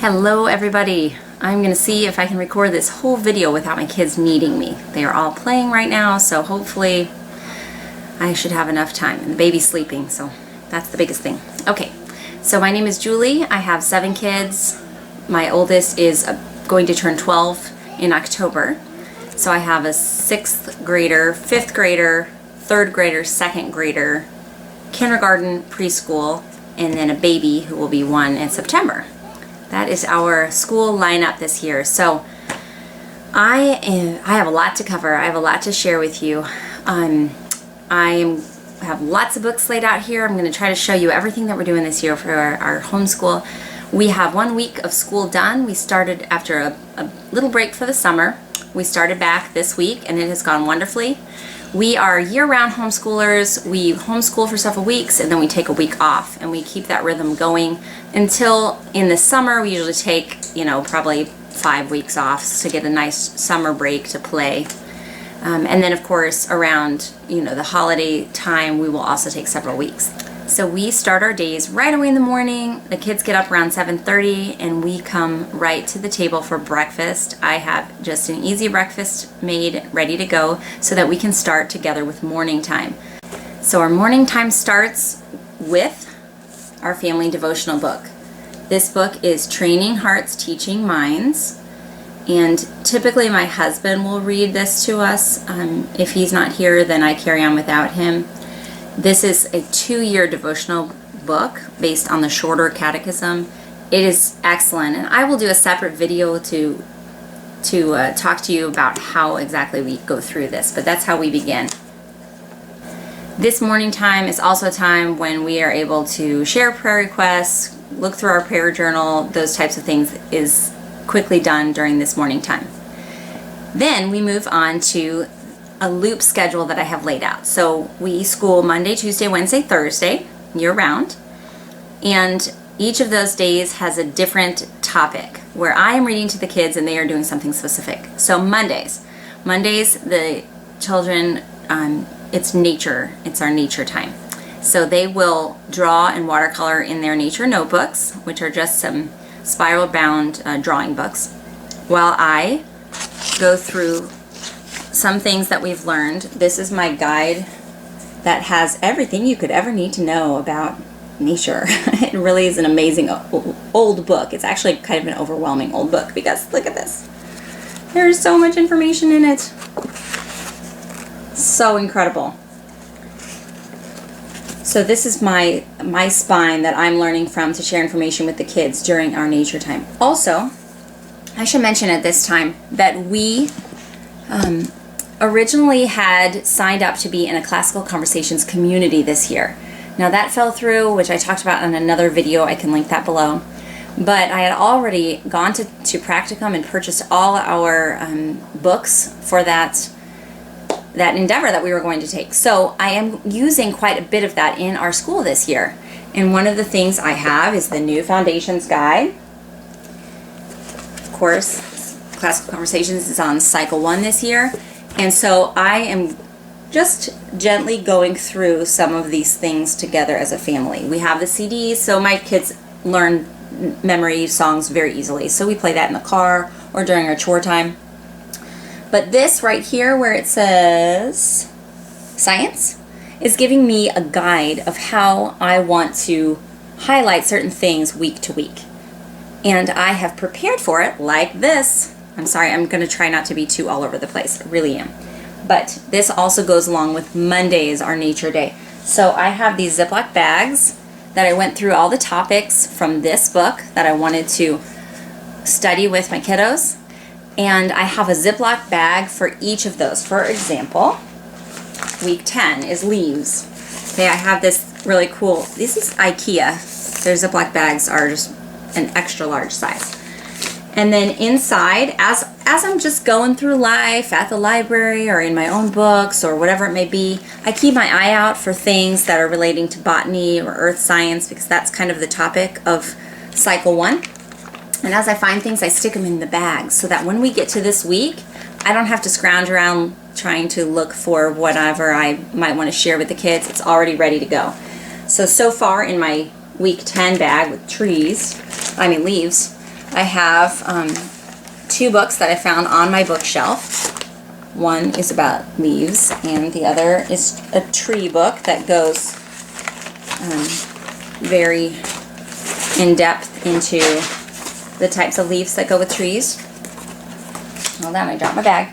Hello everybody. I'm going to see if I can record this whole video without my kids needing me. They are all playing right now, so hopefully I should have enough time. And the baby's sleeping, so that's the biggest thing. Okay, so my name is Julie. I have 7 kids. My oldest is going to turn 12 in October. So I have a 6th grader, 5th grader, 3rd grader, 2nd grader, kindergarten, preschool, and then a baby who will be 1 in September. That is our school lineup this year. So I have a lot to cover. I have a lot to share with you. I have lots of books laid out here. I'm going to try to show you everything that we're doing this year for our homeschool. We have 1 week of school done. We started after a little break for the summer. We started back this week and it has gone wonderfully. We are year-round homeschoolers. We homeschool for several weeks and then we take a week off and we keep that rhythm going until in the summer. We usually take, probably 5 weeks off to get a nice summer break to play. And then of course around, the holiday time, we will also take several weeks. So we start our days right away in the morning. The kids get up around 7:30 and we come right to the table for breakfast. I have just an easy breakfast made, ready to go, so that we can start together with morning time. So our morning time starts with our family devotional book. This book is Training Hearts, Teaching Minds. And typically my husband will read this to us. If he's not here, then I carry on without him. This is a 2-year devotional book based on the shorter catechism. It is excellent, and I will do a separate video to talk to you about how exactly we go through this, but that's how we begin. This morning time is also a time when we are able to share prayer requests, look through our prayer journal. Those types of things is quickly done during this morning time. Then we move on to a loop schedule that I have laid out. So we school Monday, Tuesday, Wednesday, Thursday, year round. And each of those days has a different topic where I am reading to the kids and they are doing something specific. So Mondays, the children, it's nature. It's our nature time. So they will draw and watercolor in their nature notebooks, which are just some spiral bound drawing books, while I go through some things that we've learned. This is my guide that has everything you could ever need to know about nature. It really is an amazing old book. It's actually kind of an overwhelming old book because look at this. There's so much information in it. So incredible. So this is my spine that I'm learning from to share information with the kids during our nature time. Also, I should mention at this time that we originally had signed up to be in a classical conversations community this year. Now that fell through, which I talked about in another video. I can link that below. But I had already gone to Practicum and purchased all our books for that endeavor that we were going to take. So I am using quite a bit of that in our school this year. And one of the things I have is the new Foundations Guide. Of course, Classical Conversations is on Cycle 1 this year. And so I am just gently going through some of these things together as a family. We have the CDs, so my kids learn memory songs very easily. So we play that in the car or during our chore time. But this right here where it says science is giving me a guide of how I want to highlight certain things week to week. And I have prepared for it like this. I'm sorry, I'm going to try not to be too all over the place. I really am. But this also goes along with Mondays, our nature day. So I have these Ziploc bags that I went through all the topics from this book that I wanted to study with my kiddos. And I have a Ziploc bag for each of those. For example, week 10 is leaves. Okay, I have this really cool, this is IKEA. Their Ziploc bags are just an extra large size. And then inside, as I'm just going through life at the library or in my own books or whatever it may be, I keep my eye out for things that are relating to botany or earth science because that's kind of the topic of Cycle 1. And as I find things, I stick them in the bag so that when we get to this week, I don't have to scrounge around trying to look for whatever I might want to share with the kids. It's already ready to go. So far in my week 10 bag with leaves, I have 2 books that I found on my bookshelf. One is about leaves, and the other is a tree book that goes very in-depth into the types of leaves that go with trees. Hold on, I dropped my bag.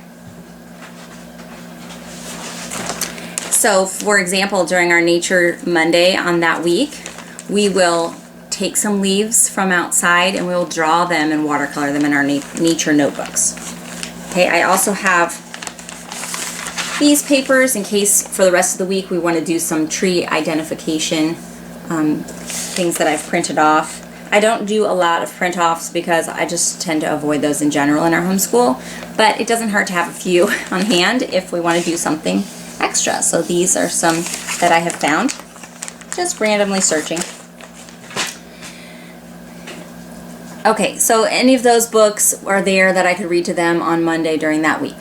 So, for example, during our Nature Monday on that week, we will take some leaves from outside and we'll draw them and watercolor them in our nature notebooks. Okay, I also have these papers in case for the rest of the week we want to do some tree identification, things that I've printed off. I don't do a lot of print offs because I just tend to avoid those in general in our homeschool, but it doesn't hurt to have a few on hand if we want to do something extra. So these are some that I have found just randomly searching. Okay, so any of those books are there that I could read to them on Monday during that week.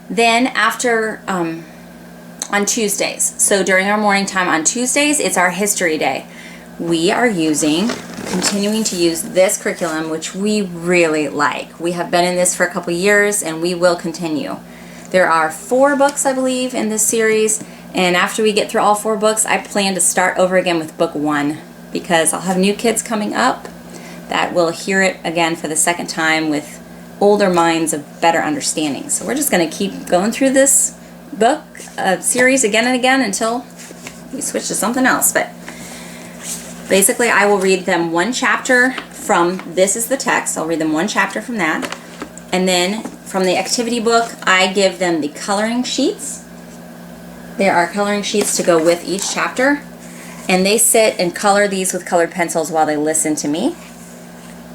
Then after, on Tuesdays, so during our morning time on Tuesdays, it's our history day. We are continuing to use this curriculum, which we really like. We have been in this for a couple years and we will continue. There are 4 books, I believe, in this series, and after we get through all 4 books, I plan to start over again with book 1 because I'll have new kids coming up that will hear it again for the second time with older minds of better understanding. So we're just going to keep going through this book series again and again until we switch to something else. But basically I will read them 1 chapter from, this is the text, I'll read them 1 chapter from that, and then from the activity book I give them the coloring sheets. There are coloring sheets to go with each chapter, and they sit and color these with colored pencils while they listen to me.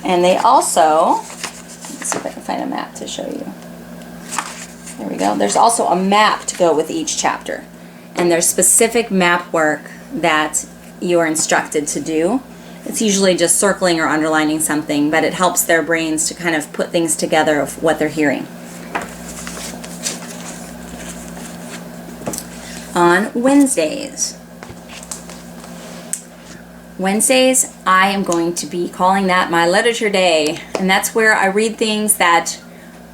And they also, let's see if I can find a map to show you. There we go. There's also a map to go with each chapter. And there's specific map work that you are instructed to do. It's usually just circling or underlining something, but it helps their brains to kind of put things together of what they're hearing. On Wednesdays, I am going to be calling that my literature day, and that's where I read things that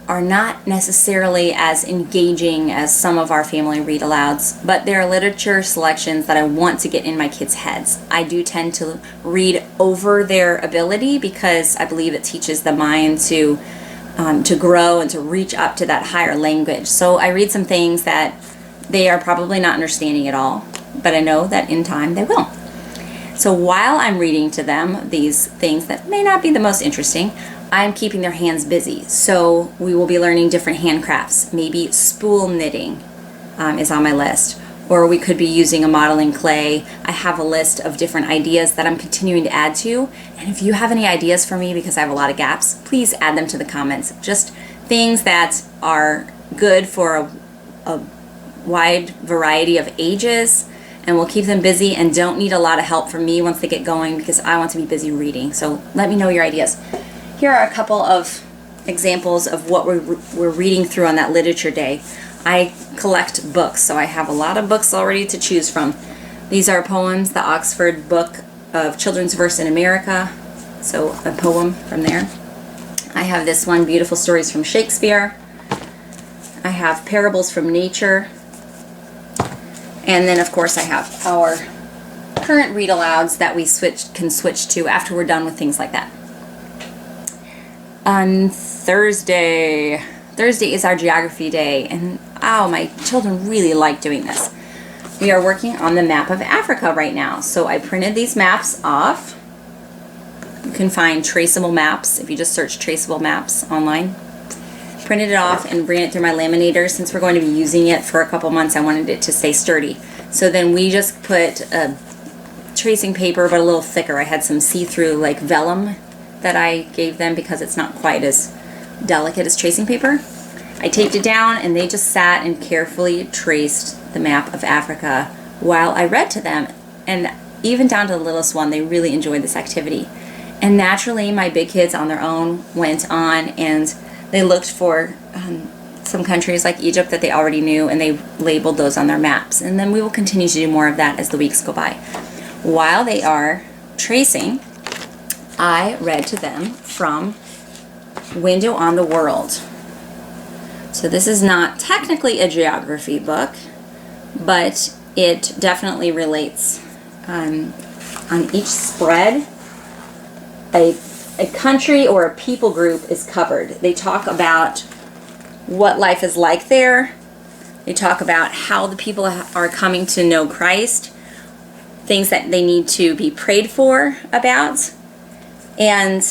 are not necessarily as engaging as some of our family read-alouds, but they're literature selections that I want to get in my kids' heads. I do tend to read over their ability because I believe it teaches the mind to grow and to reach up to that higher language. So I read some things that they are probably not understanding at all, but I know that in time they will. So while I'm reading to them these things that may not be the most interesting, I'm keeping their hands busy. So we will be learning different handcrafts. Maybe spool knitting is on my list. Or we could be using a modeling clay. I have a list of different ideas that I'm continuing to add to. And if you have any ideas for me, because I have a lot of gaps, please add them to the comments. Just things that are good for a wide variety of ages, and we'll keep them busy and don't need a lot of help from me once they get going because I want to be busy reading. So let me know your ideas. Here are a couple of examples of what we're reading through on that literature day. I collect books, so I have a lot of books already to choose from. These are poems, the Oxford Book of Children's Verse in America, so a poem from there. I have this one, Beautiful Stories from Shakespeare. I have Parables from Nature. And then, of course, I have our current read-alouds that we can switch to after we're done with things like that. On Thursday is our geography day, and my children really like doing this. We are working on the map of Africa right now. So I printed these maps off. You can find traceable maps if you just search traceable maps online. Printed it off and ran it through my laminator. Since we're going to be using it for a couple months, I wanted it to stay sturdy. So then we just put a tracing paper, but a little thicker. I had some see-through like vellum that I gave them because it's not quite as delicate as tracing paper. I taped it down and they just sat and carefully traced the map of Africa while I read to them. And even down to the littlest one, they really enjoyed this activity. And naturally, my big kids on their own went on and they looked for some countries like Egypt that they already knew, and they labeled those on their maps. And then we will continue to do more of that as the weeks go by. While they are tracing, I read to them from Window on the World. So this is not technically a geography book, but it definitely relates. On each spread, a country or a people group is covered. They talk about what life is like there. They talk about how the people are coming to know Christ, things that they need to be prayed for about, and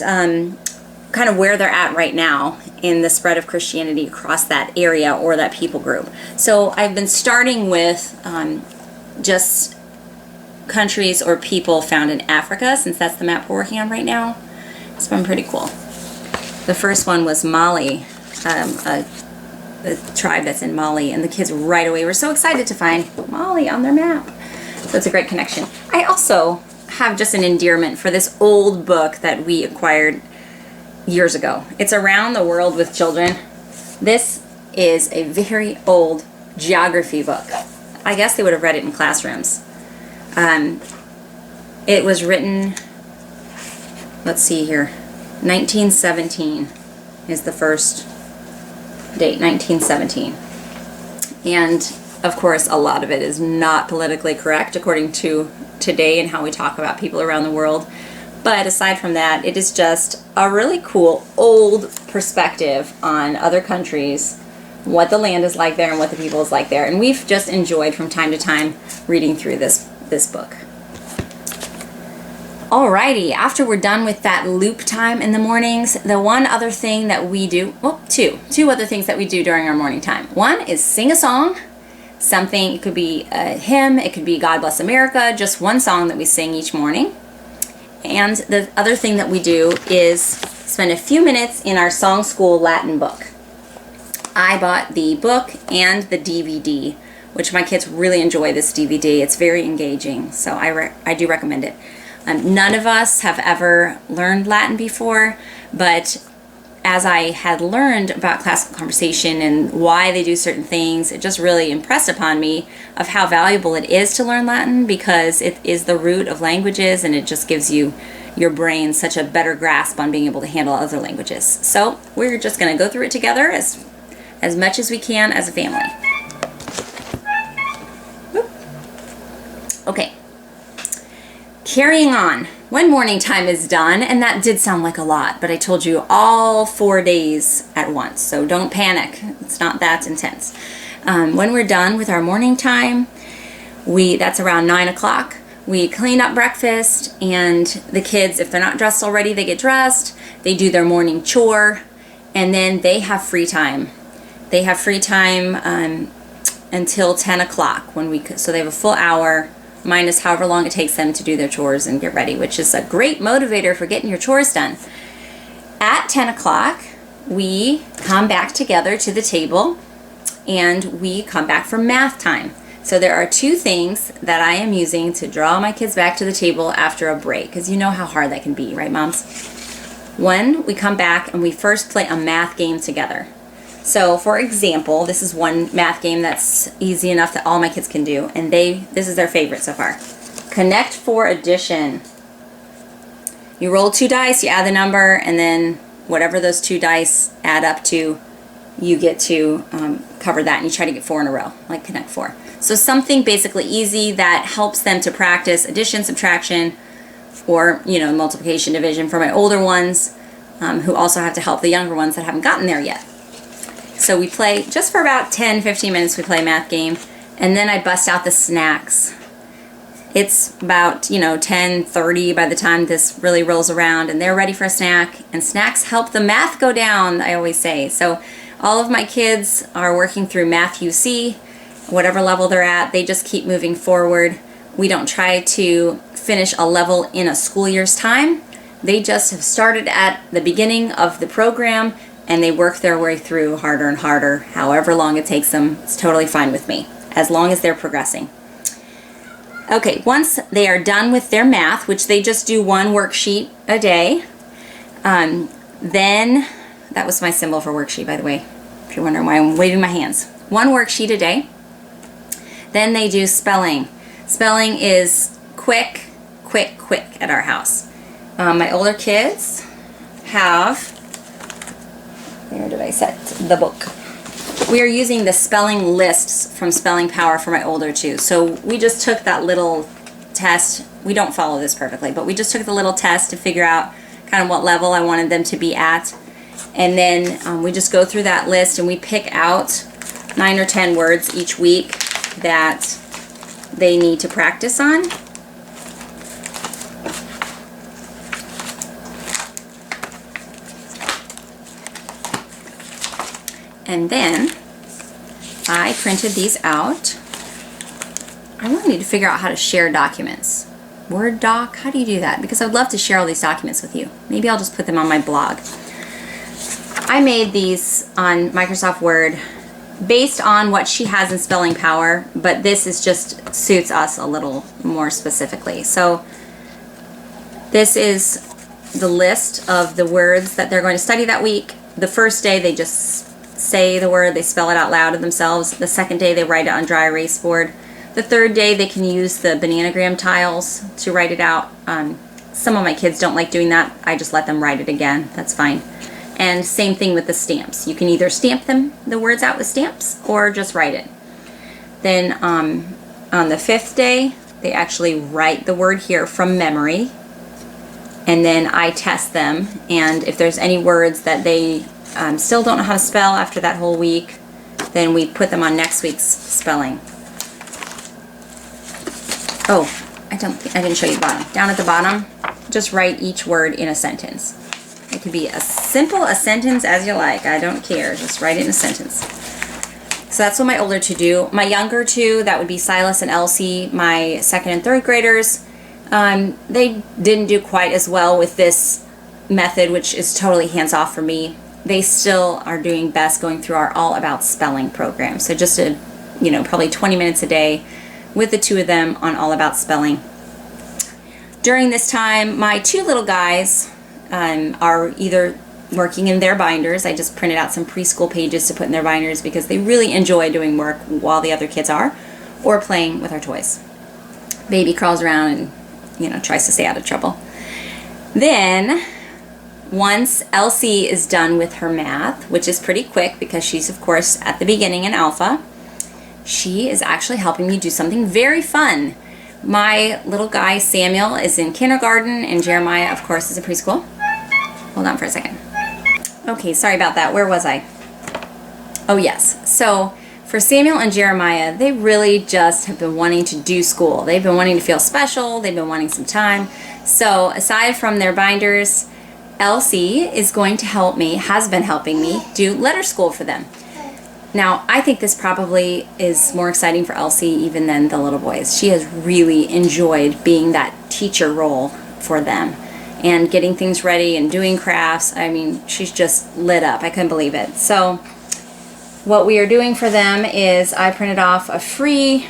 kind of where they're at right now in the spread of Christianity across that area or that people group. So I've been starting with just countries or people found in Africa, since that's the map we're working on right now. It's been pretty cool. The first one was Mali, a tribe that's in Mali, and the kids right away were so excited to find Mali on their map. So it's a great connection. I also have just an endearment for this old book that we acquired years ago. It's Around the World with Children. This is a very old geography book. I guess they would have read it in classrooms. It was written, let's see here, 1917 is the first date, 1917. And of course, a lot of it is not politically correct according to today and how we talk about people around the world. But aside from that, it is just a really cool old perspective on other countries, what the land is like there and what the people is like there. And we've just enjoyed from time to time reading through this book. Alrighty, after we're done with that loop time in the mornings, the one other thing that we do, well, two other things that we do during our morning time. One is sing a song, something, it could be a hymn, it could be God Bless America, just one song that we sing each morning. And the other thing that we do is spend a few minutes in our Song School Latin book. I bought the book and the DVD, which my kids really enjoy this DVD. It's very engaging, so I do recommend it. None of us have ever learned Latin before, but as I had learned about classical conversation and why they do certain things, it just really impressed upon me of how valuable it is to learn Latin, because it is the root of languages and it just gives you your brain such a better grasp on being able to handle other languages. So we're just going to go through it together as much as we can as a family. Okay. Carrying on. When morning time is done, and that did sound like a lot, but I told you all 4 days at once, so don't panic. It's not that intense. When we're done with our morning time, that's around 9 o'clock. We clean up breakfast, and the kids, if they're not dressed already, they get dressed. They do their morning chore, and then they have free time. They have free time until 10 o'clock, so they have a full hour minus however long it takes them to do their chores and get ready, which is a great motivator for getting your chores done. At 10 o'clock, we come back together to the table and we come back for math time. So there are two things that I am using to draw my kids back to the table after a break, because you know how hard that can be, right, moms? One, we come back and we first play a math game together. So, for example, this is one math game that's easy enough that all my kids can do, and this is their favorite so far. Connect for addition. You roll 2 dice, you add the number, and then whatever those 2 dice add up to, you get to cover that, and you try to get 4 in a row, like Connect 4. So something basically easy that helps them to practice addition, subtraction, or, multiplication, division for my older ones, who also have to help the younger ones that haven't gotten there yet. So we play, just for about 10-15 minutes, we play a math game, and then I bust out the snacks. It's about, 10:30 by the time this really rolls around, and they're ready for a snack, and snacks help the math go down, I always say. So all of my kids are working through Math UC, whatever level they're at, they just keep moving forward. We don't try to finish a level in a school year's time. They just have started at the beginning of the program, and they work their way through harder and harder, however long it takes them. It's totally fine with me, as long as they're progressing. Okay, once they are done with their math, which they just do 1 worksheet a day, then, that was my symbol for worksheet, by the way, if you're wondering why I'm waving my hands. 1 worksheet a day. Then they do spelling. Spelling is quick at our house. My older kids have, where did I set the book? We are using the spelling lists from Spelling Power for my older two. So we just took that little test. We don't follow this perfectly, but we just took the little test to figure out kind of what level I wanted them to be at. And then we just go through that list and we pick out 9 or 10 words each week that they need to practice on. And then I printed these out. I really need to figure out how to share documents. Word doc, how do you do that? Because I'd love to share all these documents with you. Maybe I'll just put them on my blog. I made these on Microsoft Word based on what she has in Spelling Power, but this is just suits us a little more specifically. So this is the list of the words that they're going to study that week. The first day they just say the word, they spell it out loud to themselves. The second day they write it on dry erase board. The third day they can use the bananagram tiles to write it out. Some of my kids don't like doing that. I just let them write it again. That's fine. And same thing with the stamps. You can either stamp the words out with stamps or just write it. Then on the fifth day they actually write the word here from memory, and then I test them, and if there's any words that they still don't know how to spell after that whole week, then we put them on next week's spelling. Oh, I didn't show you the bottom. Down at the bottom, just write each word in a sentence. It could be as simple a sentence as you like. I don't care. Just write it in a sentence. So that's what my older two do. My younger two, that would be Silas and Elsie, my second and third graders, they didn't do quite as well with this method, which is totally hands-off for me. They still are doing best going through our All About Spelling program. So just probably 20 minutes a day with the two of them on All About Spelling. During this time, my two little guys are either working in their binders. I just printed out some preschool pages to put in their binders because they really enjoy doing work while the other kids are, or playing with our toys. Baby crawls around and tries to stay out of trouble. Then once Elsie is done with her math, which is pretty quick because she's of course at the beginning in Alpha, she is actually helping me do something very fun. My little guy Samuel is in kindergarten and Jeremiah of course is in preschool. Hold on for a second. Okay, sorry about that. Where was I? Oh yes. So for Samuel and Jeremiah, they really just have been wanting to do school. They've been wanting to feel special. They've been wanting some time. So aside from their binders, Elsie is going to help me, has been helping me, do letter school for them. Now, I think this probably is more exciting for Elsie even than the little boys. She has really enjoyed being that teacher role for them and getting things ready and doing crafts. I mean, she's just lit up. I couldn't believe it. So what we are doing for them is I printed off a free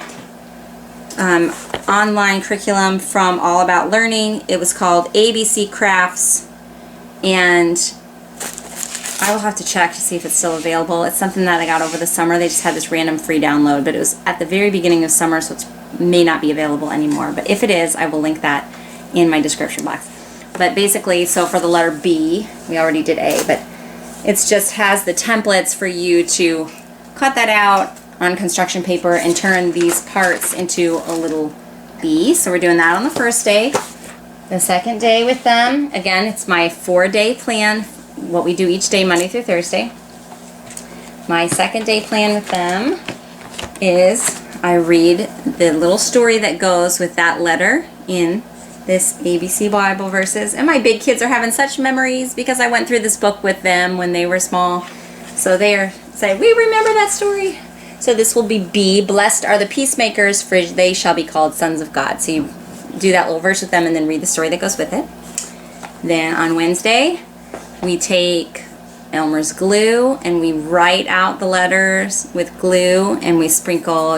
online curriculum from All About Learning. It was called ABC Crafts, and I will have to check to see if it's still available. It's something that I got over the summer. They just had this random free download, but it was at the very beginning of summer, so it may not be available anymore. But if it is, I will link that in my description box. But basically, so for the letter B, we already did A, but it just has the templates for you to cut that out on construction paper and turn these parts into a little B. So we're doing that on the first day. The second day with them, again, it's my 4-day plan, what we do each day, Monday through Thursday. My second day plan with them is I read the little story that goes with that letter in this ABC Bible verses. And my big kids are having such memories because I went through this book with them when they were small. So they are saying, we remember that story. So this will be B, blessed are the peacemakers, for they shall be called sons of God. So you do that little verse with them and then read the story that goes with it. Then on Wednesday, we take Elmer's glue and we write out the letters with glue, and we sprinkle,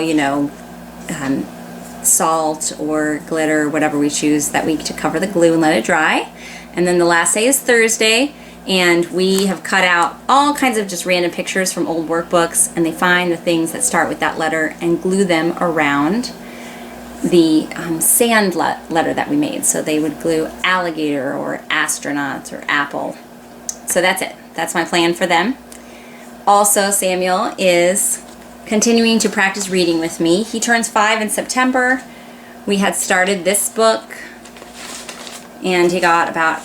salt or glitter, whatever we choose that week, to cover the glue and let it dry. And then the last day is Thursday, and we have cut out all kinds of just random pictures from old workbooks, and they find the things that start with that letter and glue them around the sand letter that we made. So they would glue alligator or astronaut or apple. So that's it. That's my plan for them. Also, Samuel is continuing to practice reading with me. He turns 5 in September. We had started this book, and he got about,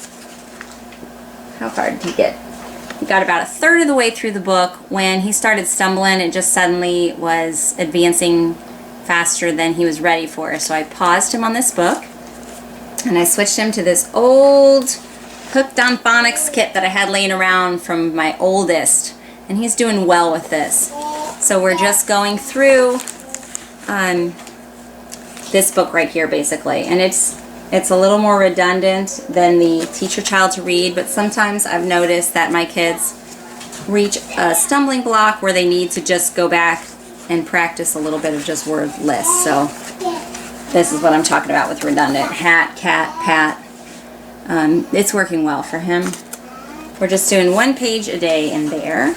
how far did he get? He got about a third of the way through the book when he started stumbling and just suddenly was advancing faster than he was ready for. So I paused him on this book, and I switched him to this old Hooked on Phonics kit that I had laying around from my oldest, and he's doing well with this. So we're just going through this book right here, basically, and it's a little more redundant than the Teach Your Child to Read, but sometimes I've noticed that my kids reach a stumbling block where they need to just go back and practice a little bit of just word lists. So this is what I'm talking about with redundant. Hat, cat, pat. It's working well for him. We're just doing 1 page a day in there.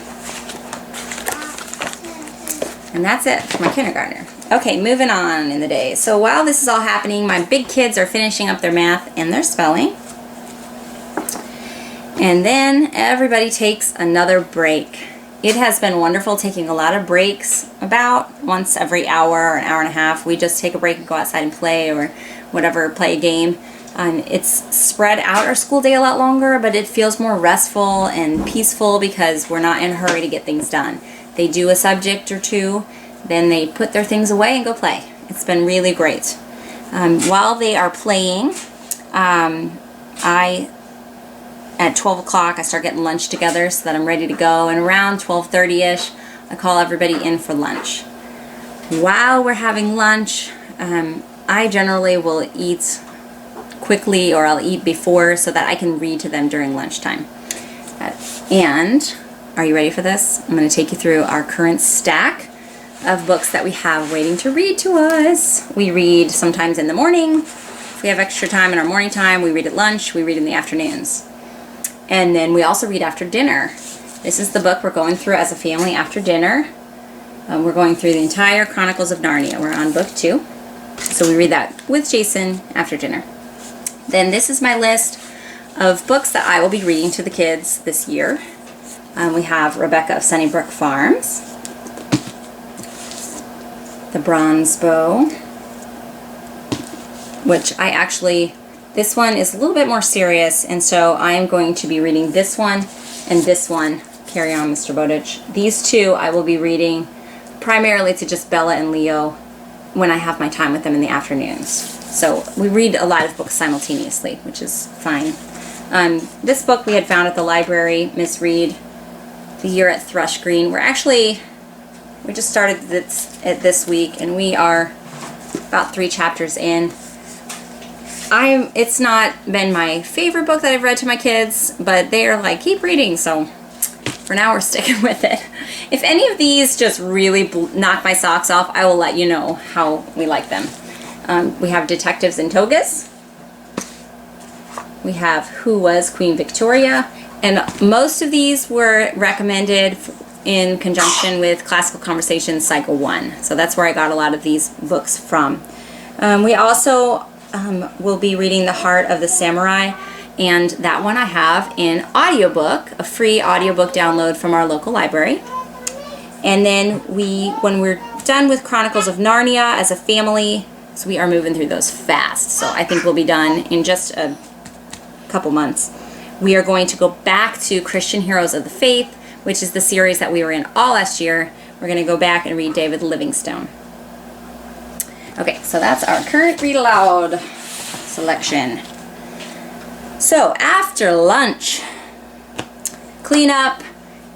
And that's it for my kindergartner. Okay, moving on in the day. So while this is all happening, my big kids are finishing up their math and their spelling. And then everybody takes another break. It has been wonderful taking a lot of breaks, about once every hour or an hour and a half. We just take a break and go outside and play or whatever, play a game. It's spread out our school day a lot longer, but it feels more restful and peaceful because we're not in a hurry to get things done. They do a subject or two, then they put their things away and go play. It's been really great. While they are playing, at 12 o'clock I start getting lunch together so that I'm ready to go, and around 12:30ish I call everybody in for lunch. While we're having lunch, I generally will eat quickly, or I'll eat before so that I can read to them during lunchtime. And are you ready for this? I'm going to take you through our current stack of books that we have waiting to read to us. We read sometimes in the morning. If we have extra time in our morning time, we read at lunch, we read in the afternoons. And then we also read after dinner. This is the book we're going through as a family after dinner. We're going through the entire Chronicles of Narnia. We're on book 2. So we read that with Jason after dinner. Then this is my list of books that I will be reading to the kids this year. We have Rebecca of Sunnybrook Farms, The Bronze Bow, which this one is a little bit more serious, and so I'm going to be reading this one and this one, Carry On, Mr. Bowditch. These two I will be reading primarily to just Bella and Leo when I have my time with them in the afternoons. So we read a lot of books simultaneously, which is fine. This book we had found at the library, Miss Reed, The Year at Thrush Green. We just started this week, and we are about 3 chapters in. It's not been my favorite book that I've read to my kids, but they are like, keep reading, so for now we're sticking with it. If any of these just really knock my socks off, I will let you know how we like them. We have Detectives in Togas. We have Who Was Queen Victoria, and most of these were recommended in conjunction with Classical Conversations Cycle 1. So that's where I got a lot of these books from. We also will be reading The Heart of the Samurai, and that one I have in audiobook, a free audiobook download from our local library. And then when we're done with Chronicles of Narnia as a family, so we are moving through those fast, so I think we'll be done in just a couple months. We are going to go back to Christian Heroes of the Faith, which is the series that we were in all last year. We're going to go back and read David Livingstone. Okay, so that's our current read aloud selection. So after lunch, clean up,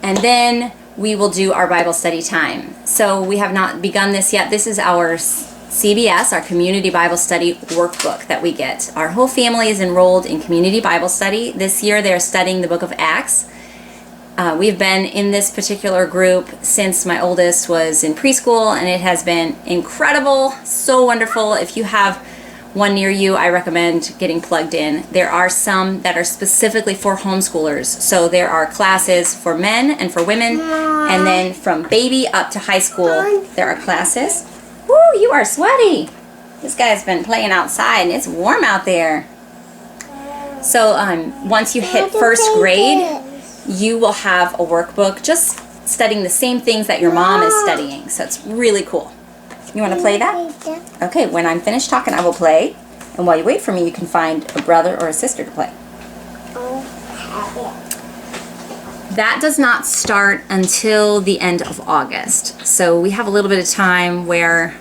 and then we will do our Bible study time. So we have not begun this yet. This is our CBS, our Community Bible Study workbook that we get. Our whole family is enrolled in Community Bible Study. This year they're studying the book of Acts. We've been in this particular group since my oldest was in preschool, and it has been incredible, so wonderful. If you have one near you, I recommend getting plugged in. There are some that are specifically for homeschoolers. So there are classes for men and for women, and then from baby up to high school, there are classes. Woo, you are sweaty. This guy's been playing outside and it's warm out there. So once you hit first grade, you will have a workbook just studying the same things that your mom is studying. So it's really cool. You want to play that? Okay, when I'm finished talking, I will play. And while you wait for me, you can find a brother or a sister to play. That does not start until the end of August. So we have a little bit of time where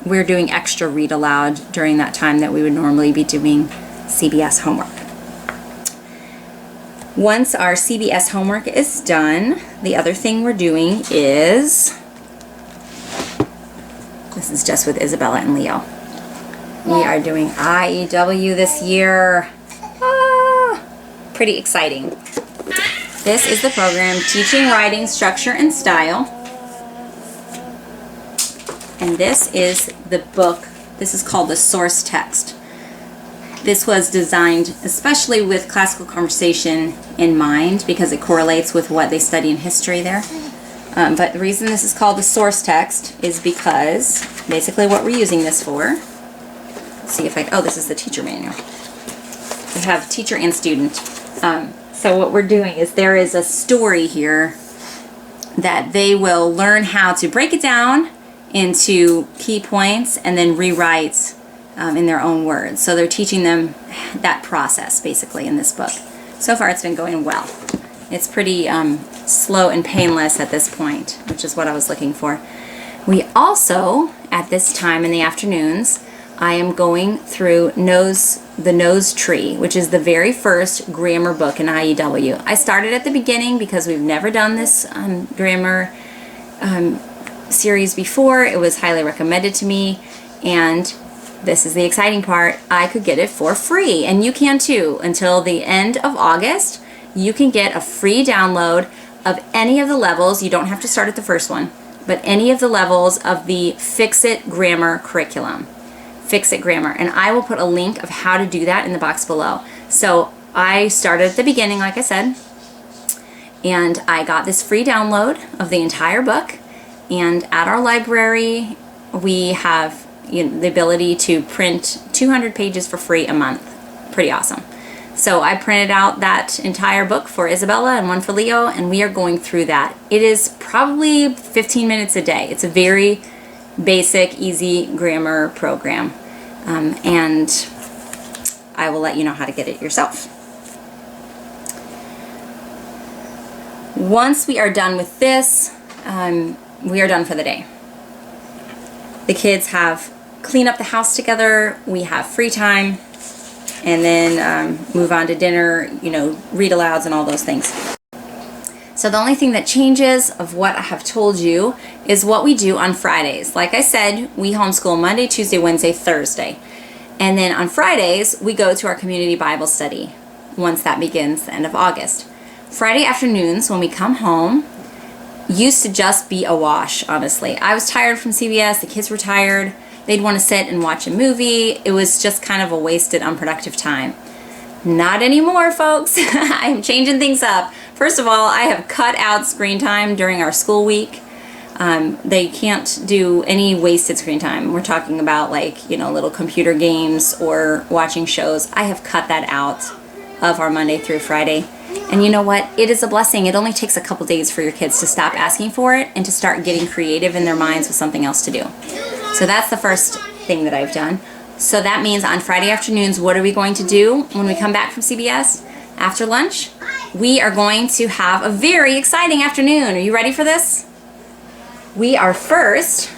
we're doing extra read aloud during that time that we would normally be doing CBS homework. Once our CBS homework is done, the other thing we're doing is, this is just with Isabella and Leo. We are doing IEW this year. Pretty exciting. This is the program Teaching Writing Structure and Style. And this is the book. This is called the source text. This was designed especially with classical conversation in mind because it correlates with what they study in history there. But the reason this is called the source text is because basically what we're using this for, let's see if oh, this is the teacher manual. We have teacher and student. So what we're doing is there is a story here that they will learn how to break it down into key points and then rewrite in their own words. So they're teaching them that process basically in this book. So far it's been going well. It's pretty slow and painless at this point, which is what I was looking for. We also, at this time in the afternoons, I am going through the Nose Tree, which is the very first grammar book in IEW. I started at the beginning because we've never done this grammar series before. It was highly recommended to me, and this is the exciting part. I could get it for free, and you can too. Until the end of August, you can get a free download of any of the levels. You don't have to start at the first one, but any of the levels of the Fix-It Grammar curriculum. Fix-It Grammar, and I will put a link of how to do that in the box below. So I started at the beginning, like I said, and I got this free download of the entire book. And at our library, we have the ability to print 200 pages for free a month. Pretty awesome. So I printed out that entire book for Isabella and one for Leo, and we are going through that. It is probably 15 minutes a day. It's a very basic, easy grammar program. And I will let you know how to get it yourself. Once we are done with this, we are done for the day. The kids have cleaned up the house together, we have free time, and then move on to dinner, read alouds and all those things. So the only thing that changes of what I have told you is what we do on Fridays. Like I said, we homeschool Monday, Tuesday, Wednesday, Thursday. And then on Fridays, we go to our community Bible study once that begins the end of August. Friday afternoons, when we come home, used to just be a wash, honestly. I was tired from CBS, the kids were tired, they'd want to sit and watch a movie. It was just kind of a wasted, unproductive time. Not anymore, folks. I'm changing things up. First of all, I have cut out screen time during our school week. They can't do any wasted screen time. We're talking about little computer games or watching shows. I have cut that out of our Monday through Friday. And you know what? It is a blessing. It only takes a couple days for your kids to stop asking for it and to start getting creative in their minds with something else to do. So that's the first thing that I've done. So that means on Friday afternoons, what are we going to do when we come back from CBS? After lunch, we are going to have a very exciting afternoon. Are you ready for this? We are first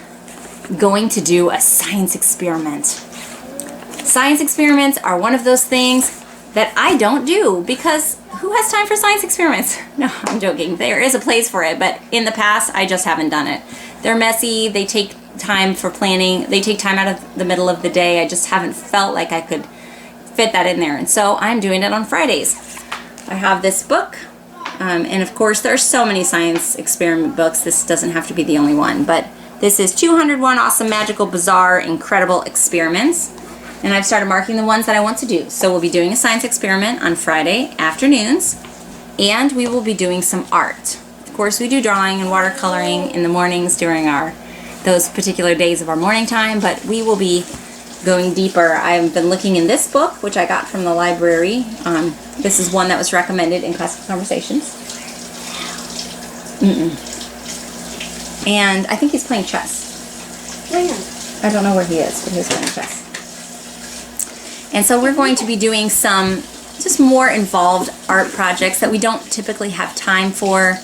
going to do a science experiment. Science experiments are one of those things that I don't do because who has time for science experiments? No, I'm joking. There is a place for it, but in the past, I just haven't done it. They're messy. They take time for planning. They take time out of the middle of the day. I just haven't felt like I could fit that in there. And so I'm doing it on Fridays. I have this book. And of course, there are so many science experiment books. This doesn't have to be the only one. But this is 201 Awesome, Magical, Bizarre, Incredible Experiments. And I've started marking the ones that I want to do. So we'll be doing a science experiment on Friday afternoons. And we will be doing some art. Of course, we do drawing and watercoloring in the mornings during those particular days of our morning time. But we will be going deeper, I've been looking in this book, which I got from the library. This is one that was recommended in Classical Conversations. And I think he's playing chess. Where? I don't know where he is, but he's playing chess. And so we're going to be doing some just more involved art projects that we don't typically have time for,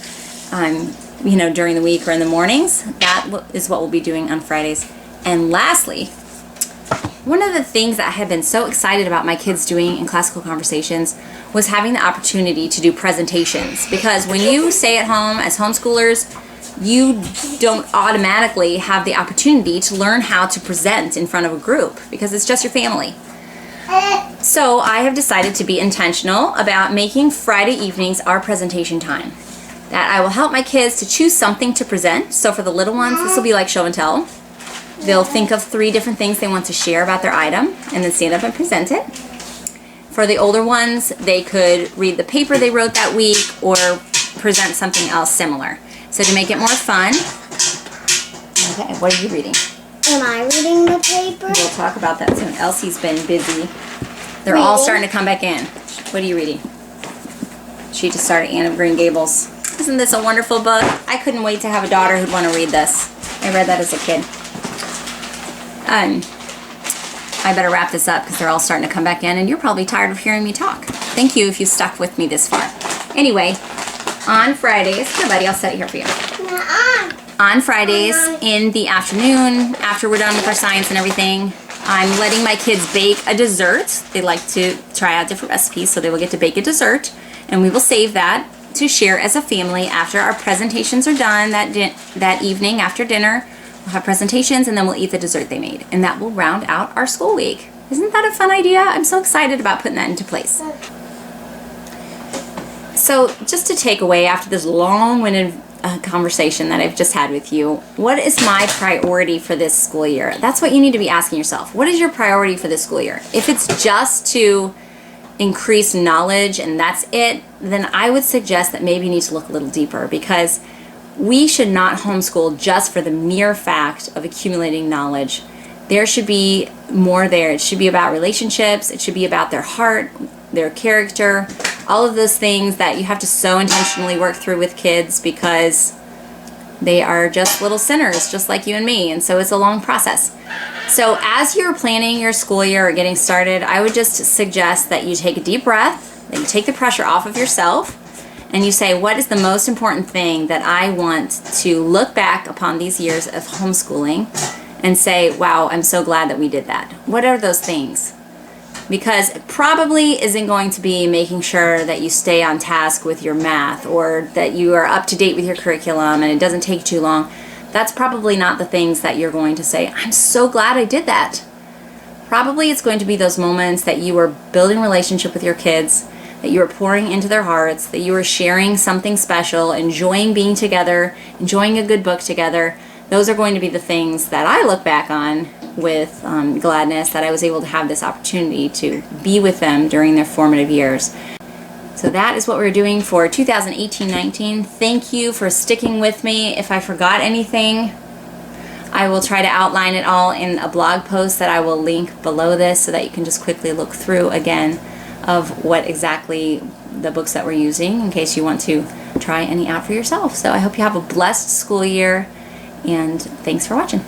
you know, during the week or in the mornings. That is what we'll be doing on Fridays. And lastly, one of the things that I have been so excited about my kids doing in Classical Conversations was having the opportunity to do presentations. Because when you stay at home as homeschoolers, you don't automatically have the opportunity to learn how to present in front of a group because it's just your family. So I have decided to be intentional about making Friday evenings our presentation time. That I will help my kids to choose something to present. So for the little ones, this will be like show and tell. They'll think of 3 different things they want to share about their item and then stand up and present it. For the older ones, they could read the paper they wrote that week or present something else similar. So to make it more fun, okay, what are you reading? Am I reading the paper? We'll talk about that soon. Elsie's been busy. They're all starting to come back in. What are you reading? She just started Anne of Green Gables. Isn't this a wonderful book? I couldn't wait to have a daughter who'd want to read this. I read that as a kid. I better wrap this up because they're all starting to come back in and you're probably tired of hearing me talk. Thank you if you stuck with me this far. Anyway, on Fridays, here buddy, I'll set it here for you. On Fridays in the afternoon, after we're done with our science and everything, I'm letting my kids bake a dessert. They like to try out different recipes, so they will get to bake a dessert. And we will save that to share as a family after our presentations are done that evening after dinner. We'll have presentations and then we'll eat the dessert they made. And that will round out our school week. Isn't that a fun idea? I'm so excited about putting that into place. So just to take away after this long-winded conversation that I've just had with you, what is my priority for this school year? That's what you need to be asking yourself. What is your priority for this school year? If it's just to increase knowledge and that's it, then I would suggest that maybe you need to look a little deeper because we should not homeschool just for the mere fact of accumulating knowledge. There should be more there. It should be about relationships. It should be about their heart, their character, all of those things that you have to so intentionally work through with kids because they are just little sinners, just like you and me, and so it's a long process. So as you're planning your school year or getting started, I would just suggest that you take a deep breath, that you take the pressure off of yourself, and you say, what is the most important thing that I want to look back upon these years of homeschooling and say, wow, I'm so glad that we did that. What are those things? Because it probably isn't going to be making sure that you stay on task with your math or that you are up to date with your curriculum and it doesn't take too long. That's probably not the things that you're going to say, I'm so glad I did that. Probably it's going to be those moments that you are building a relationship with your kids, that you are pouring into their hearts, that you are sharing something special, enjoying being together, enjoying a good book together. Those are going to be the things that I look back on with gladness that I was able to have this opportunity to be with them during their formative years. So that is what we're doing for 2018-19. Thank you for sticking with me. If I forgot anything, I will try to outline it all in a blog post that I will link below this so that you can just quickly look through again of what exactly the books that we're using in case you want to try any out for yourself. So I hope you have a blessed school year and thanks for watching.